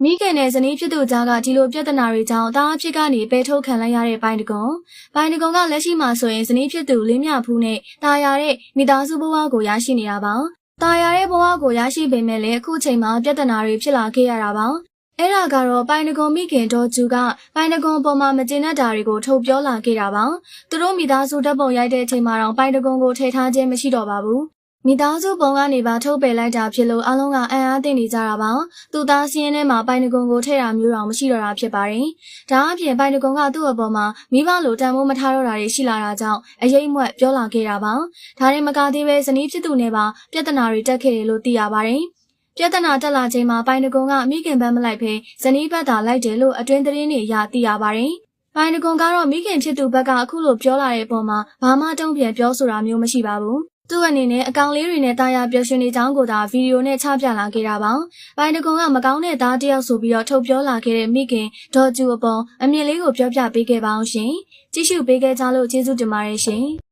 မိခင်နဲ့ဇနီးဖြစ်သူကြားကဒီလိုပြဿနာတွေကြောင့်တားအဖြစ်ကနေပယ်ထုတ်ခံလိုက်ရတဲ့ပိုင်းတကွန်ကလက်ရှိမှာဆိုရင်ဇနီးဖြစ်သူလင်းမြဖူးနဲ့တာယာတဲ့မိသားစုဘဝကိုရရှိနေတာပါ။တာယာတဲ့ဘဝကိုရရှိပေမဲ့လည်းအခုချိန်မှာပြဿနာတွေဖြစ်လာခဲ့ရတာပါ။အဲ့ဒါကတော့ပိုင်းတကွန်မိခင်ဒေါ်ကျူကပိုင်းတကွန်ပေါ်မှာမကျေနပ်တာတွေကိုထုတ်ပြောလာခဲ့တာပါ။သူတို့မိသားစုတပ်ပုံရိုက်တဲ့အချိန်မှာတော့ပိုင်းတကွန်ကိုထည့်ထားခြင်းမရှိတော့ပါဘူး။မိသားစုပုံကနေပါထုတ်ပယ်လိုက်တာဖြစ်လို့အလုံးကအံ့အားသင့်နေကြတာပါသူသားစင်းထဲမှာပိုင်တကွန်ကိုထည့်တာမျိုးတော့မရှိတော့တာဖြစ်ပါတယ်ဒါအပြင်ပိုင်တကွန်ကသူ့အပေါ်မှာမိဘလိုတန်ဖိုးမထားတော့တာတွေရှိလာတာကြောင့်အရေးမွက်ပြောလာခဲ့တာပါဒါရင်မကသေးပဲဇနီးဖြစ်သူနဲ့ပါပြဿနာတွေတက်ခဲ့တယ်လို့သိရပါတယ်ပြဿနာတက်လာချိန်မှာပိုင်တကွန်ကမိခင်ဘက်မလိုက်ဘဲဇနီးဘက်သာလိုက်တယ်လို့အတွင်းသတင်းတွေအရသိရပါတယ်ပိုင်တကွန်ကတော့မိခင်ဖြစ်သူဘက်ကအခုလိုပြောလာတဲ့အပေါ်မှာဘာမှတုံ့ပြန်ပြောဆိုတာမျိုးမရှိပါဘူးသူ့အနေနဲ့အကောင်လေးတွေနဲ့တာယာပျော်ရွှင်နေကြောင်းကိုသာဗီဒီယိုနဲ့ချပြလာခဲ့တာပါ။ပိုင်တကွန်ကမကောင်းတဲ့သားတစ်ယောက်ဆိုပြီးတော့ထုတ်ပြောလာခဲ့တဲ့မိခင်ဒေါ်ကျူအပေါ်အမြင်လေးကိုပြောပြပေးခဲ့ပါအောင်ရှင်။ကြည့်ရှုပေးခဲ့ကြလို့ကျေးဇူးတင်ပါတယ်ရှင်။